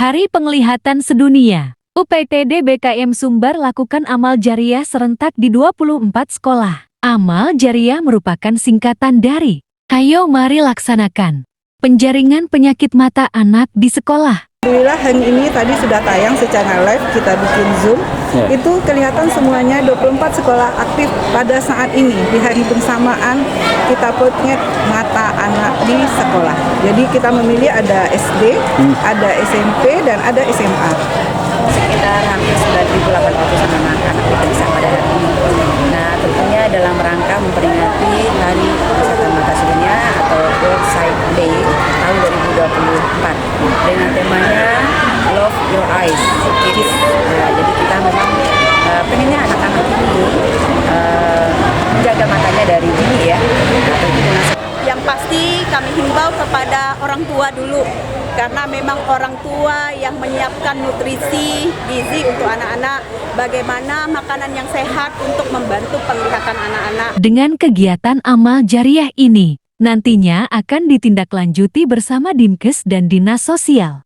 Hari Penglihatan Sedunia, UPTD BKM Sumbar lakukan amal jariah serentak di 24 sekolah. Amal jariah merupakan singkatan dari Hayo Mari Laksanakan penjaringan penyakit mata anak di sekolah. Alhamdulillah hari ini tadi sudah tayang secara live, kita bikin Zoom. Itu kelihatan semuanya 24 sekolah aktif pada saat ini. Di hari bersamaan kita potret mata anak di sekolah. Jadi kita memilih ada SD, ada SMP, dan ada SMA. Sekitar hampir 9.800 anak-anak kita bisa pada hari ini. Nah, tentunya dalam rangka memperingati Hari Kesehatan Mata Sedunia atau World Sight Day tahun 2024 dengan temanya Love Your Eyes Kids. Jadi kita memang pengennya anak-anak ini menjaga matanya dari dini ya. Yang pasti kami himbau kepada orang tua dulu, karena memang orang tua yang menyiapkan nutrisi gizi untuk anak-anak, bagaimana makanan yang sehat untuk membantu penglihatan anak-anak. Dengan kegiatan amal jariah ini, nantinya akan ditindaklanjuti bersama Dinkes dan Dinas Sosial.